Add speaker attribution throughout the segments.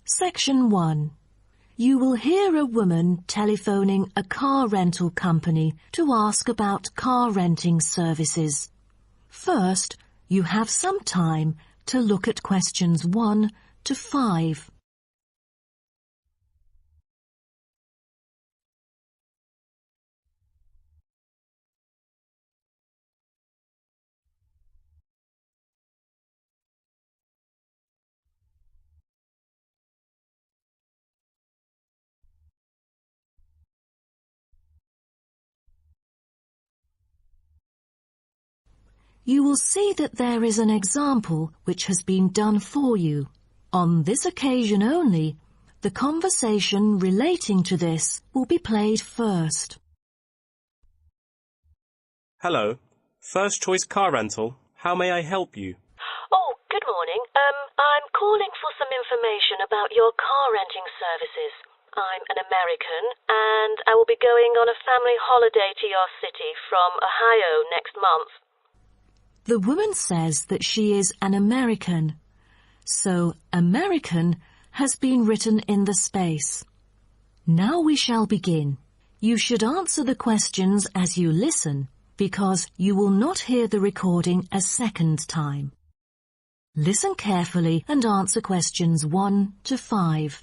Speaker 1: Section 1. You will hear a woman telephoning a car rental company to ask about car renting services. First, you have some time to look at questions 1 to 5. You will see that there is an example which has been done for you. On this occasion only, the conversation relating to this will be played first.
Speaker 2: Hello. First choice car rental. How may I help you?
Speaker 1: Oh, good morning. I'm calling for some information about your car renting services. I'm an American and I will be going on a family holiday to your city from Ohio next month. The woman says that she is an American, so American has been written in the space. Now we shall begin. You should answer the questions as you listen, because you will not hear the recording a second time. Listen carefully and answer questions 1 to 5.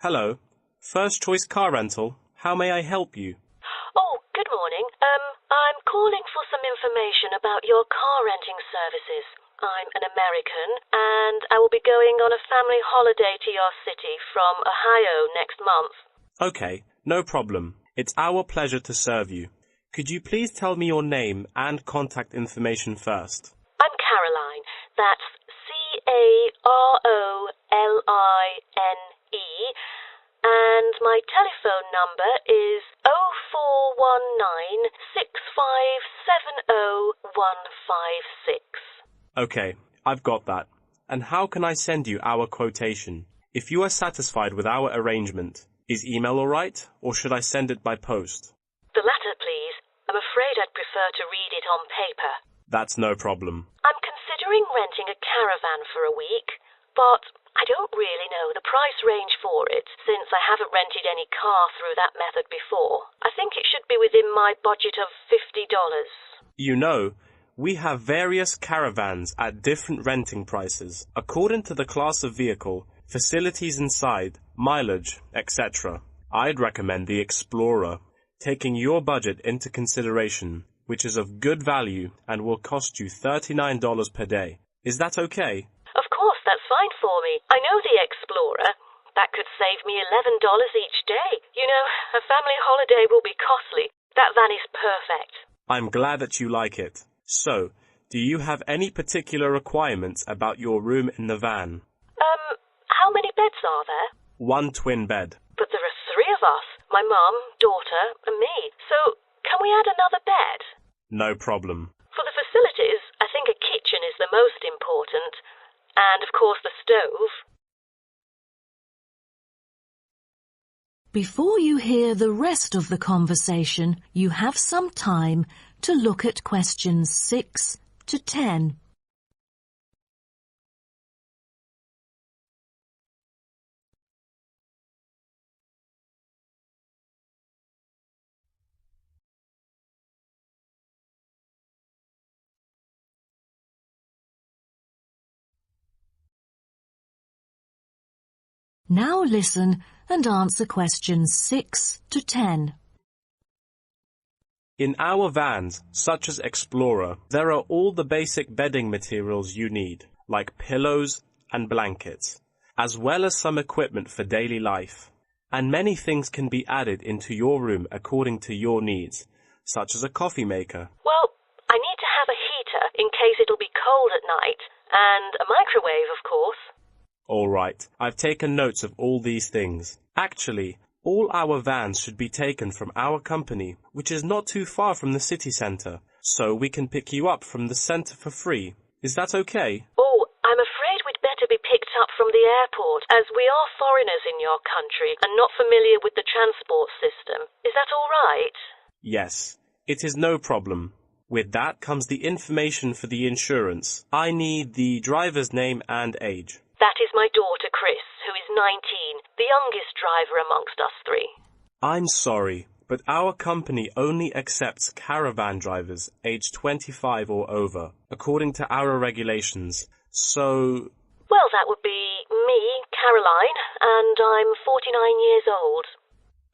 Speaker 2: Hello. First choice car rental. How may I help you?
Speaker 1: Oh, good morning. I'm calling for some information about your car renting services. I'm an American and I will be going on a family holiday to your city from Ohio next month.
Speaker 2: Okay, no problem. It's our pleasure to serve you. Could you please tell me your name and contact information first?
Speaker 1: I'm Caroline. That's Caroline. And my telephone number is 0419-6570-156.
Speaker 2: Okay, I've got that. And how can I send you our quotation? If you are satisfied with our arrangement, is email all right, or should I send it by post?
Speaker 1: The latter, please. I'm afraid I'd prefer to read it on paper.
Speaker 2: That's no problem.
Speaker 1: I'm considering renting a caravan for a week, but I don't really know the price range for it, since I haven't rented any car through that method before. I think it should be within my budget of $50.
Speaker 2: You know, we have various caravans at different renting prices, according to the class of vehicle, facilities inside, mileage, etc. I'd recommend the Explorer, taking your budget into consideration, which is of good value and will cost you $39 per day. Is that okay?
Speaker 1: Of course, that's fine for me. I know the Explorer. That could save me $11 each day. You know, a family holiday will be costly. That van is perfect.
Speaker 2: I'm glad that you like it. So, do you have any particular requirements about your room in the van?
Speaker 1: How many beds are there?
Speaker 2: 1 twin bed.
Speaker 1: But there are 3 of us. My mum, daughter, and me. So, can we add another bed?
Speaker 2: No problem.
Speaker 1: For the facilities, I think a kitchen is the most important. And, of course, the stove. Before you hear the rest of the conversation, you have some time to look at questions 6 to 10. Now listen and answer questions 6 to 10.
Speaker 2: In our vans, such as Explorer, there are all the basic bedding materials you need, like pillows and blankets, as well as some equipment for daily life. And many things can be added into your room according to your needs, such as a coffee maker.
Speaker 1: Well, I need to have a heater in case it'll be cold at night, and a microwave, of course.
Speaker 2: All right, I've taken notes of all these things. Actually, all our vans should be taken from our company, which is not too far from the city centre, so we can pick you up from the centre for free. Is that okay?
Speaker 1: Oh, I'm afraid we'd better be picked up from the airport, as we are foreigners in your country and not familiar with the transport system. Is that all right?
Speaker 2: Yes, it is no problem. With that comes the information for the insurance. I need the driver's name and age.
Speaker 1: That is my daughter, Chris, who is 19, the youngest driver amongst us three.
Speaker 2: I'm sorry, but our company only accepts caravan drivers aged 25 or over, according to our regulations. So...
Speaker 1: Well, that would be me, Caroline, and I'm 49 years old.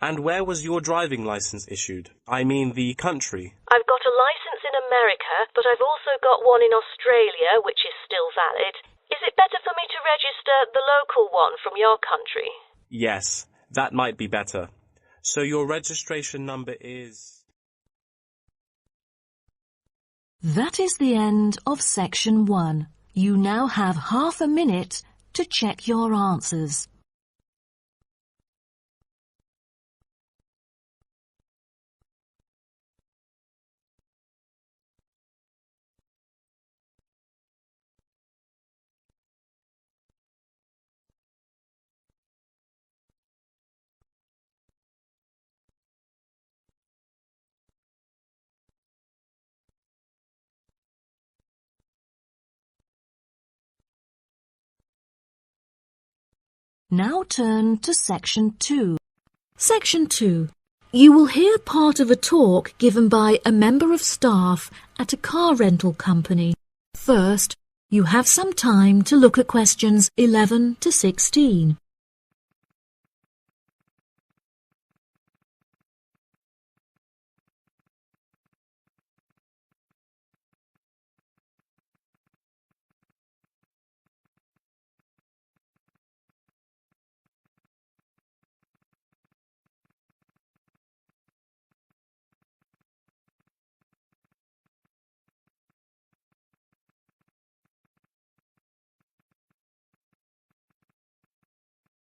Speaker 2: And where was your driving license issued? I mean the country.
Speaker 1: I've got a license in America, but I've also got one in Australia, which is still valid. Is it better for me to register the local one from your country?
Speaker 2: Yes, that might be better. So your registration number is...
Speaker 3: That is the end of section 1. You now have half a minute to check your answers. Now turn to section 2. Section 2. You will hear part of a talk given by a member of staff at a car rental company. First, you have some time to look at questions 11 to 16.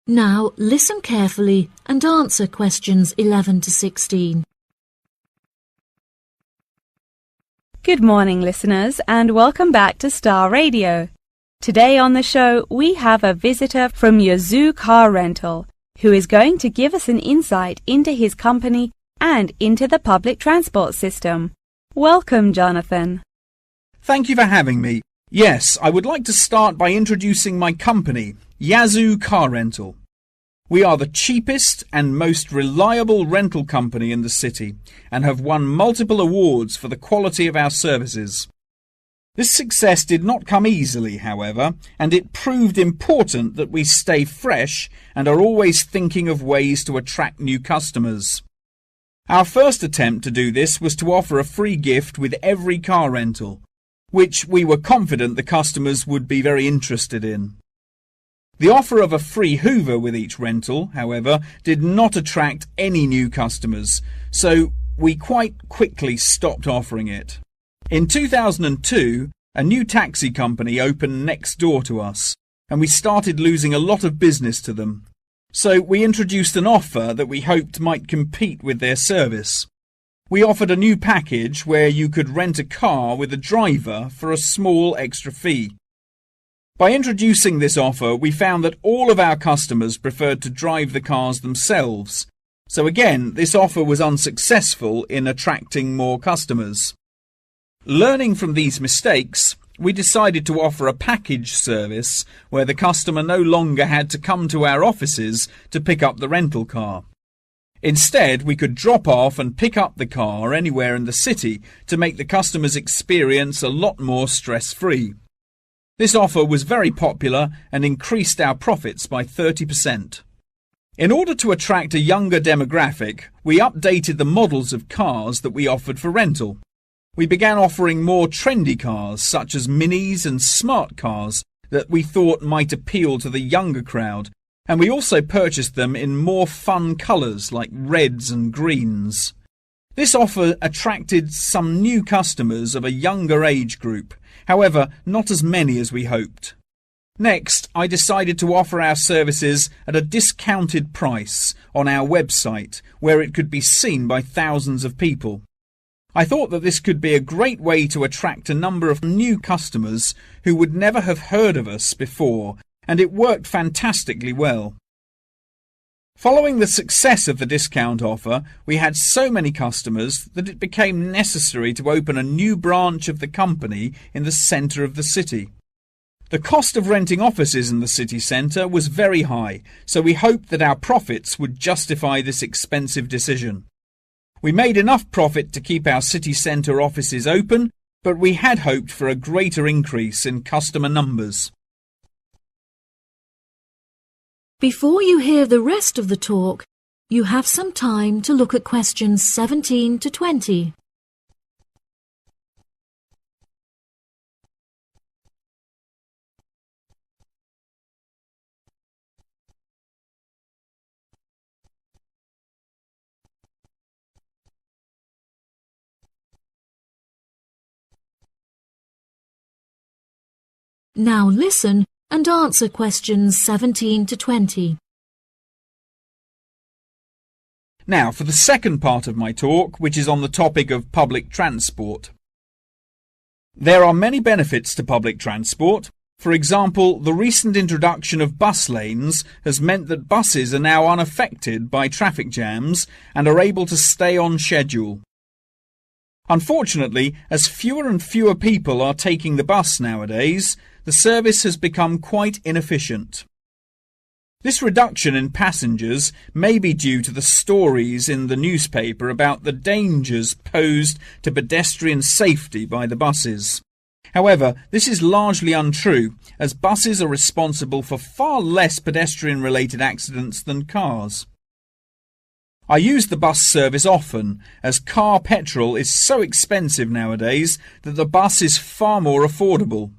Speaker 3: Now listen carefully and answer questions 11 to 16.
Speaker 4: Good morning, listeners, and welcome back to Star Radio. Today on the show, we have a visitor from Yazoo Car Rental, who is going to give us an insight into his company and into the public transport system. Welcome, Jonathan.
Speaker 5: Thank you for having me. Yes, I would like to start by introducing my company, Yazoo Car Rental. We are the cheapest and most reliable rental company in the city and have won multiple awards for the quality of our services. This success did not come easily, however, and it proved important that we stay fresh and are always thinking of ways to attract new customers. Our first attempt to do this was to offer a free gift with every car rental, which we were confident the customers would be very interested in. The offer of a free Hoover with each rental, however, did not attract any new customers, so we quite quickly stopped offering it. In 2002, a new taxi company opened next door to us, and we started losing a lot of business to them. So we introduced an offer that we hoped might compete with their service. We offered a new package where you could rent a car with a driver for a small extra fee. By introducing this offer, we found that all of our customers preferred to drive the cars themselves. So again, this offer was unsuccessful in attracting more customers. Learning from these mistakes, we decided to offer a package service where the customer no longer had to come to our offices to pick up the rental car. Instead, we could drop off and pick up the car anywhere in the city to make the customer's experience a lot more stress-free. This offer was very popular and increased our profits by 30%. In order to attract a younger demographic, we updated the models of cars that we offered for rental. We began offering more trendy cars such as minis and smart cars that we thought might appeal to the younger crowd, and we also purchased them in more fun colours like reds and greens. This offer attracted some new customers of a younger age group, however not as many as we hoped. Next, I decided to offer our services at a discounted price on our website where it could be seen by thousands of people. I thought that this could be a great way to attract a number of new customers who would never have heard of us before, and it worked fantastically well. Following the success of the discount offer, we had so many customers that it became necessary to open a new branch of the company in the centre of the city. The cost of renting offices in the city centre was very high, so we hoped that our profits would justify this expensive decision. We made enough profit to keep our city centre offices open, but we had hoped for a greater increase in customer numbers.
Speaker 3: Before you hear the rest of the talk, you have some time to look at questions 17 to 20. Now listen and answer questions 17 to 20.
Speaker 5: Now for the second part of my talk, which is on the topic of public transport. There are many benefits to public transport. For example, the recent introduction of bus lanes has meant that buses are now unaffected by traffic jams and are able to stay on schedule. Unfortunately, as fewer and fewer people are taking the bus nowadays, the service has become quite inefficient. This reduction in passengers may be due to the stories in the newspaper about the dangers posed to pedestrian safety by the buses. However, this is largely untrue, as buses are responsible for far less pedestrian-related accidents than cars. I use the bus service often, as car petrol is so expensive nowadays that the bus is far more affordable.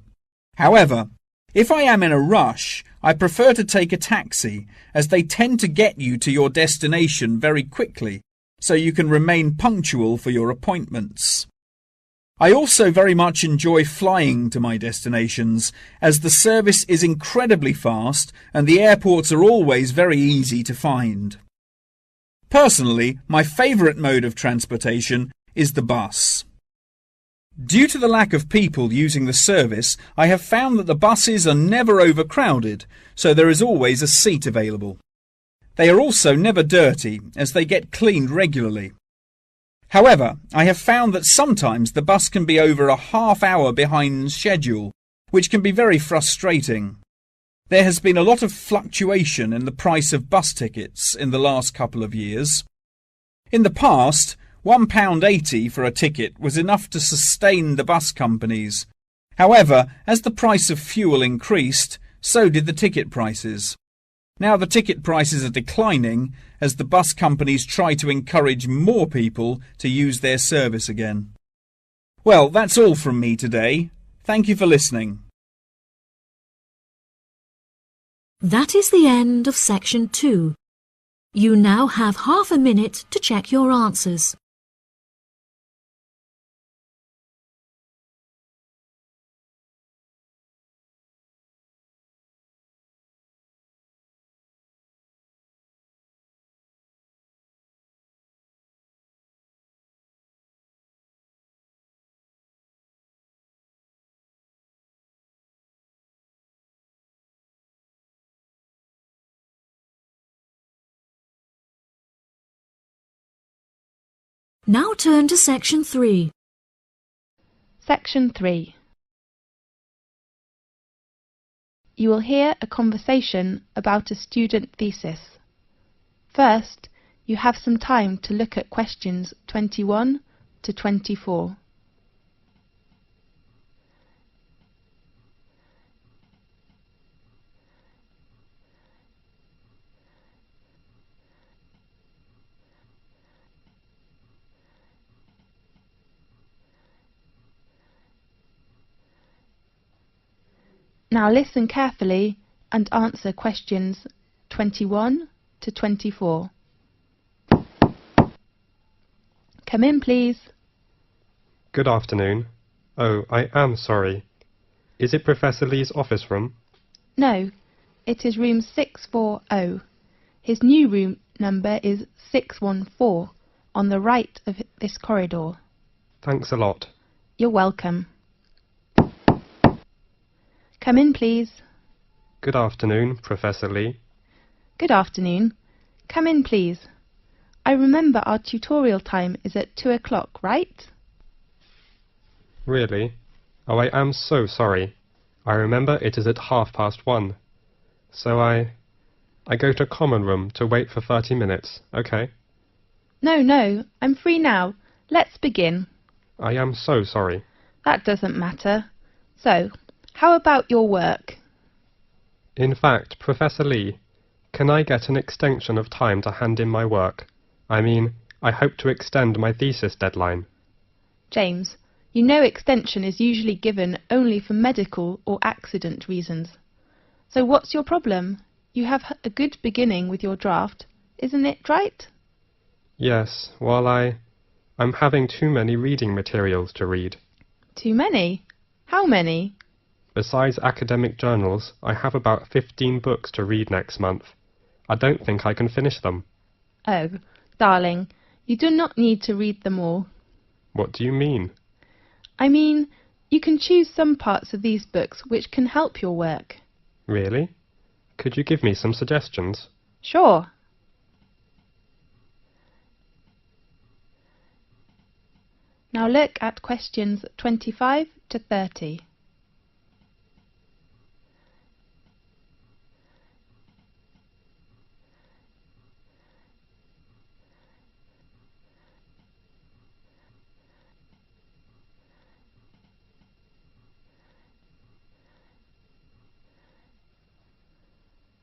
Speaker 5: However, if I am in a rush, I prefer to take a taxi, as they tend to get you to your destination very quickly, so you can remain punctual for your appointments. I also very much enjoy flying to my destinations, as the service is incredibly fast and the airports are always very easy to find. Personally, my favourite mode of transportation is the bus. Due to the lack of people using the service, I have found that the buses are never overcrowded, so there is always a seat available. They are also never dirty, as they get cleaned regularly. However, I have found that sometimes the bus can be over a half hour behind schedule, which can be very frustrating. There has been a lot of fluctuation in the price of bus tickets in the last couple of years. In the past, £1.80 for a ticket was enough to sustain the bus companies. However, as the price of fuel increased, so did the ticket prices. Now the ticket prices are declining as the bus companies try to encourage more people to use their service again. Well, that's all from me today. Thank you for listening.
Speaker 3: That is the end of section 2. You now have half a minute to check your answers. Now turn to section 3.
Speaker 4: Section 3. You will hear a conversation about a student thesis. First, you have some time to look at questions 21 to 24. Now listen carefully and answer questions 21 to 24. Come in, please.
Speaker 6: Good afternoon. Oh, I am sorry. Is it Professor Lee's office room?
Speaker 4: No, it is room 640. His new room number is 614, on the right of this corridor.
Speaker 6: Thanks a lot.
Speaker 4: You're welcome. Come in, please.
Speaker 6: Good afternoon, Professor Lee.
Speaker 4: Good afternoon.
Speaker 7: Come in, please. I remember our tutorial time is at 2 o'clock, right?
Speaker 6: Really? Oh, I am so sorry. I remember it is at 1:30. So I go to common room to wait for 30 minutes, okay?
Speaker 7: No, I'm free now. Let's begin.
Speaker 6: I am so sorry.
Speaker 7: That doesn't matter. So, how about your work?
Speaker 6: In fact, Professor Lee, can I get an extension of time to hand in my work? I mean, I hope to extend my thesis deadline.
Speaker 7: James, you know extension is usually given only for medical or accident reasons. So what's your problem? You have a good beginning with your draft, isn't it right?
Speaker 6: Yes, well, I'm having too many reading materials to read.
Speaker 7: Too many? How many?
Speaker 6: Besides academic journals, I have about 15 books to read next month. I don't think I can finish them.
Speaker 7: Oh, darling, you do not need to read them all.
Speaker 6: What do you mean?
Speaker 7: I mean, you can choose some parts of these books which can help your work.
Speaker 6: Really? Could you give me some suggestions?
Speaker 7: Sure. Now look at questions 25 to 30.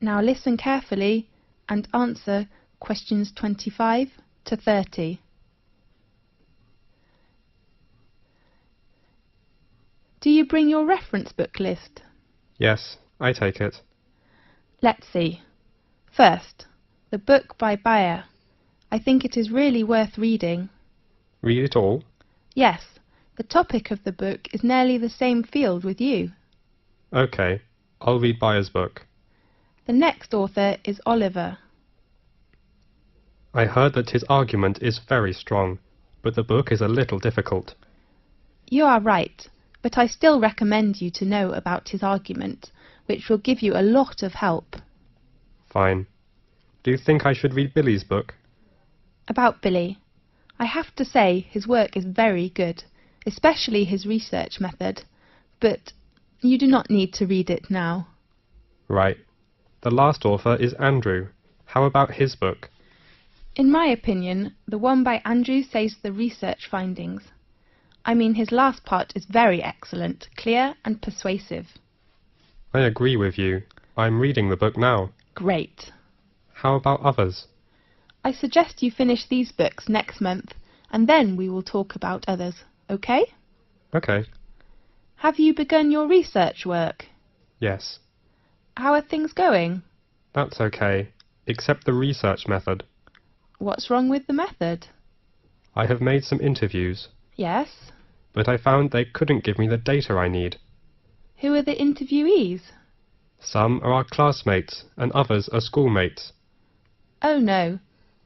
Speaker 7: Now listen carefully and answer questions 25 to 30. Do you bring your reference book list?
Speaker 6: Yes, I take it.
Speaker 7: Let's see. First, the book by Bayer. I think it is really worth reading.
Speaker 6: Read it all?
Speaker 7: Yes, the topic of the book is nearly the same field with you.
Speaker 6: Okay, I'll read Bayer's book.
Speaker 7: The next author is Oliver.
Speaker 6: I heard that his argument is very strong, but the book is a little difficult.
Speaker 7: You are right, but I still recommend you to know about his argument, which will give you a lot of help.
Speaker 6: Fine. Do you think I should read Billy's book?
Speaker 7: About Billy. I have to say his work is very good, especially his research method, but you do not need to read it now.
Speaker 6: Right. The last author is Andrew. How about his book?
Speaker 7: In my opinion, the one by Andrew says the research findings. I mean, his last part is very excellent, clear and persuasive.
Speaker 6: I agree with you. I'm reading the book now.
Speaker 7: Great.
Speaker 6: How about others?
Speaker 7: I suggest you finish these books next month, and then we will talk about others, okay?
Speaker 6: Okay.
Speaker 7: Have you begun your research work?
Speaker 6: Yes.
Speaker 7: How are things going?
Speaker 6: That's okay, except the research method.
Speaker 7: What's wrong with the method?
Speaker 6: I have made some interviews,
Speaker 7: Yes?
Speaker 6: but I found they couldn't give me the data I need.
Speaker 7: Who are the interviewees?
Speaker 6: Some are our classmates, and others are schoolmates.
Speaker 7: Oh no.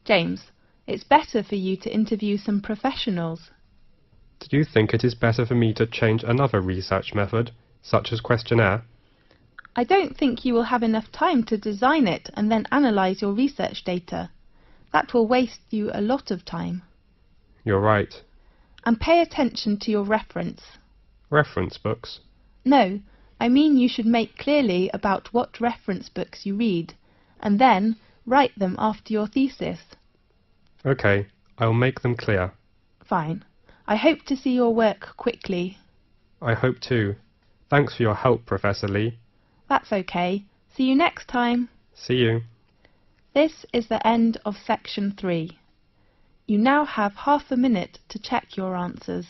Speaker 7: James, it's better for you to interview some professionals.
Speaker 6: Do you think it is better for me to change another research method, such as questionnaire?
Speaker 7: I don't think you will have enough time to design it and then analyse your research data. That will waste you a lot of time.
Speaker 6: You're right.
Speaker 7: And pay attention to your reference.
Speaker 6: Reference books?
Speaker 7: No, I mean you should make clearly about what reference books you read, and then write them after your thesis.
Speaker 6: Okay, I'll make them clear.
Speaker 7: Fine. I hope to see your work quickly.
Speaker 6: I hope too. Thanks for your help, Professor Lee.
Speaker 7: That's okay. See you next time.
Speaker 6: See you.
Speaker 7: This is the end of section 3. You now have half a minute to check your answers.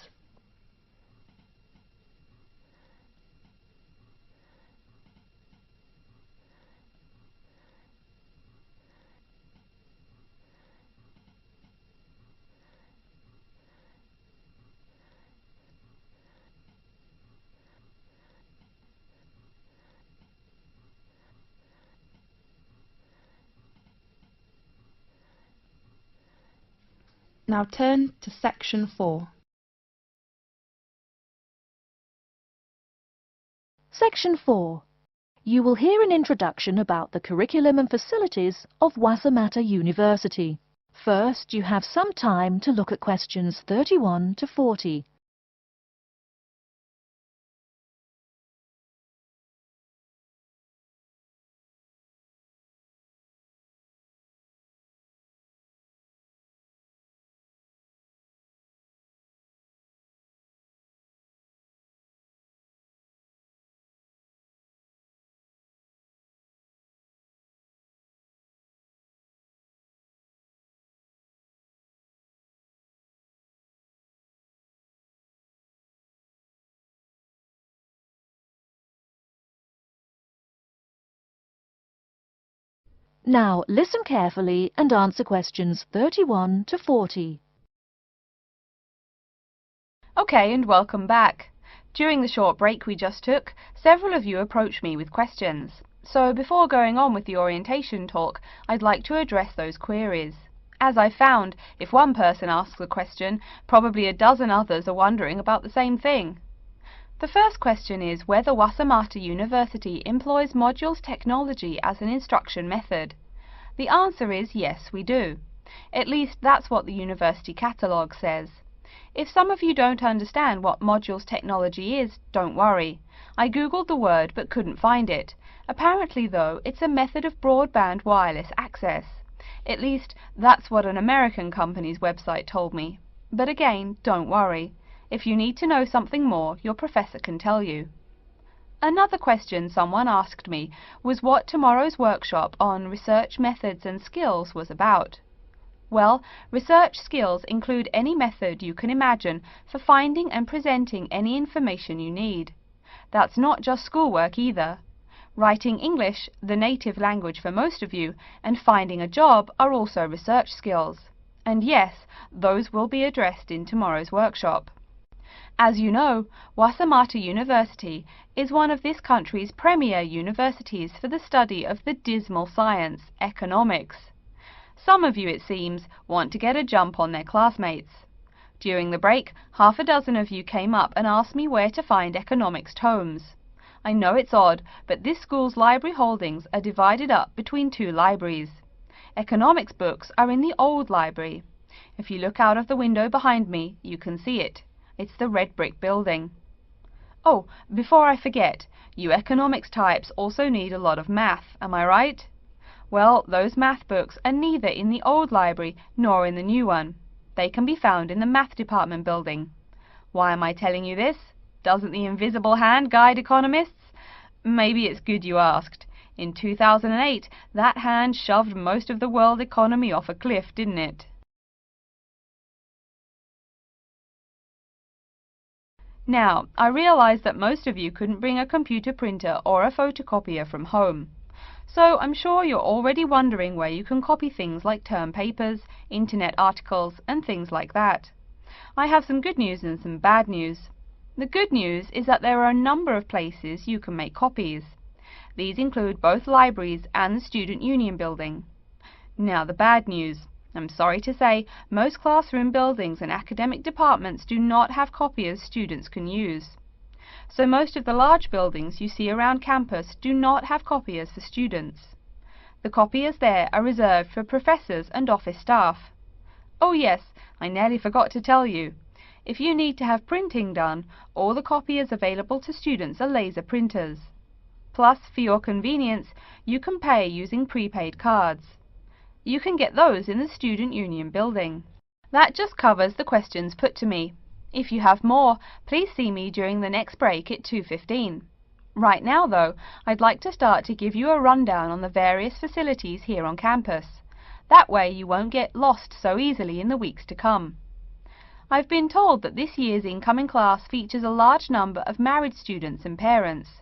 Speaker 7: Now turn to section 4.
Speaker 3: Section 4. you will hear an introduction about the curriculum and facilities of Wassamata University. First, you have some time to look at questions 31 to 40. Now listen carefully and answer questions 31 to 40.
Speaker 4: Okay, and welcome back. During the short break we just took, several of you approached me with questions. So before going on with the orientation talk, I'd like to address those queries. As I found, if one person asks a question, probably a dozen others are wondering about the same thing. The first question is whether Wassamata University employs modules technology as an instruction method. The answer is yes, we do. At least that's what the university catalogue says. If some of you don't understand what modules technology is, don't worry. I googled the word but couldn't find it. Apparently though, it's a method of broadband wireless access. At least that's what an American company's website told me. But again, don't worry. If you need to know something more, your professor can tell you. Another question someone asked me was what tomorrow's workshop on research methods and skills was about. Well, research skills include any method you can imagine for finding and presenting any information you need. That's not just schoolwork either. Writing English, the native language for most of you, and finding a job are also research skills. And yes, those will be addressed in tomorrow's workshop. As you know, Wassamata University is one of this country's premier universities for the study of the dismal science, economics. Some of you, it seems, want to get a jump on their classmates. During the break, half a dozen of you came up and asked me where to find economics tomes. I know it's odd, but this school's library holdings are divided up between two libraries. Economics books are in the old library. If you look out of the window behind me, you can see it. It's the red brick building. Oh, before I forget, you economics types also need a lot of math, am I right? Well, those math books are neither in the old library nor in the new one. They can be found in the math department building. Why am I telling you this? Doesn't the invisible hand guide economists? Maybe it's good you asked. In 2008, that hand shoved most of the world economy off a cliff, didn't it? Now, I realize that most of you couldn't bring a computer printer or a photocopier from home. So I'm sure you're already wondering where you can copy things like term papers, internet articles, and things like that. I have some good news and some bad news. The good news is that there are a number of places you can make copies. These include both libraries and the Student Union building. Now the bad news. I'm sorry to say, most classroom buildings and academic departments do not have copiers students can use. So most of the large buildings you see around campus do not have copiers for students. The copiers there are reserved for professors and office staff. Oh yes, I nearly forgot to tell you. If you need to have printing done, all the copiers available to students are laser printers. Plus, for your convenience, you can pay using prepaid cards. You can get those in the Student Union building. That just covers the questions put to me. If you have more, please see me during the next break at 2:15. Right now, though, I'd like to start to give you a rundown on the various facilities here on campus. That way you won't get lost so easily in the weeks to come. I've been told that this year's incoming class features a large number of married students and parents.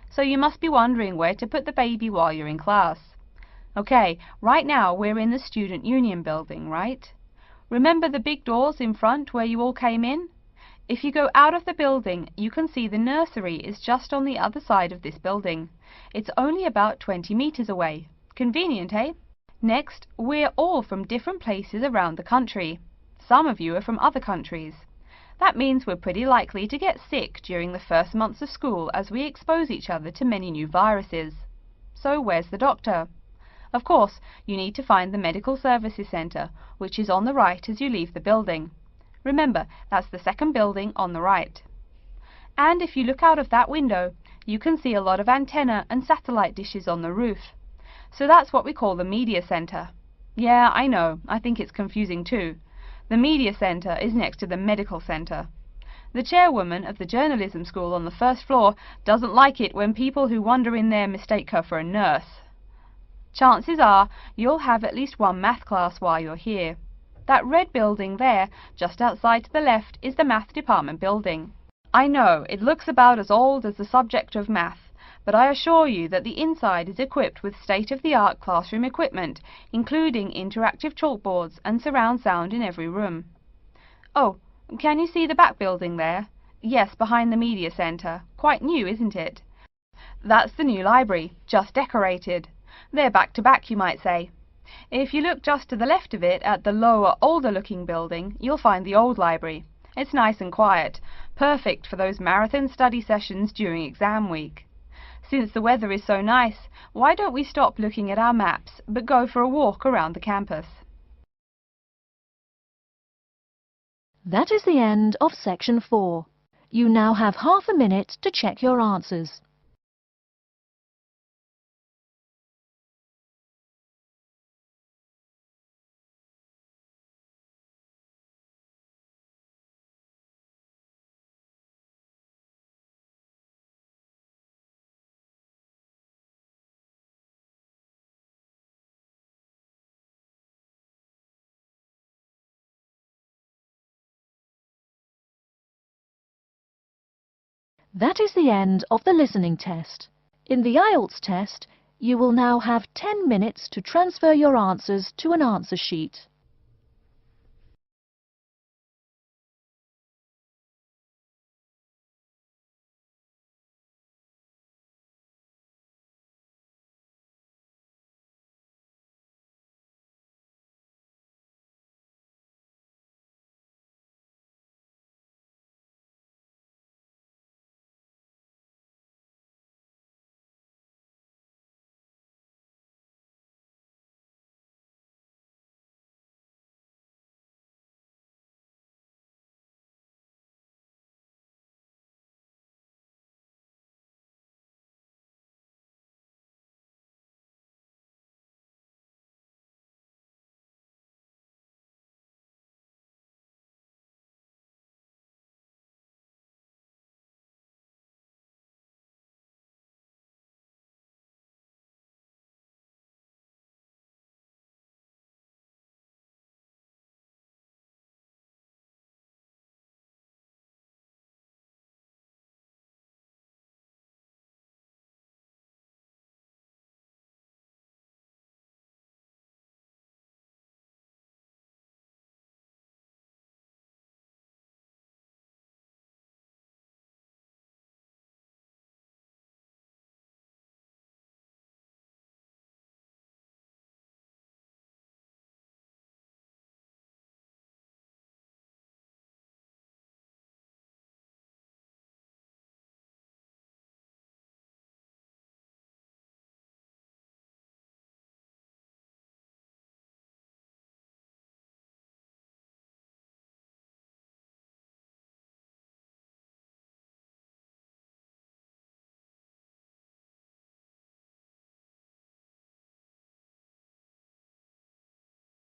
Speaker 4: So you must be wondering where to put the baby while you're in class. Okay, right now we're in the Student Union building, right? Remember the big doors in front where you all came in? If you go out of the building, you can see the nursery is just on the other side of this building. It's only about 20 meters away. Convenient, eh? Next, we're all from different places around the country. Some of you are from other countries. That means we're pretty likely to get sick during the first months of school as we expose each other to many new viruses. So where's the doctor? Of course, you need to find the Medical Services Centre, which is on the right as you leave the building. Remember, that's the second building on the right. And if you look out of that window, you can see a lot of antenna and satellite dishes on the roof. So that's what we call the Media Centre. Yeah, I know, I think it's confusing too. The Media Centre is next to the Medical Centre. The chairwoman of the journalism school on the first floor doesn't like it when people who wander in there mistake her for a nurse. Chances are you'll have at least one math class while you're here. That red building there, just outside to the left, is the math department building. I know, it looks about as old as the subject of math, but I assure you that the inside is equipped with state-of-the-art classroom equipment, including interactive chalkboards and surround sound in every room. Oh, can you see the back building there? Yes, behind the Media Centre. Quite new, isn't it? That's the new library, just decorated. They're back to back, you might say. If you look just to the left of it at the lower, older-looking building, you'll find the old library. It's nice and quiet, perfect for those marathon study sessions during exam week. Since the weather is so nice, why don't we stop looking at our maps, but go for a walk around the campus?
Speaker 3: That is the end of section 4. You now have half a minute to check your answers. That is the end of the listening test. In the IELTS test, you will now have 10 minutes to transfer your answers to an answer sheet.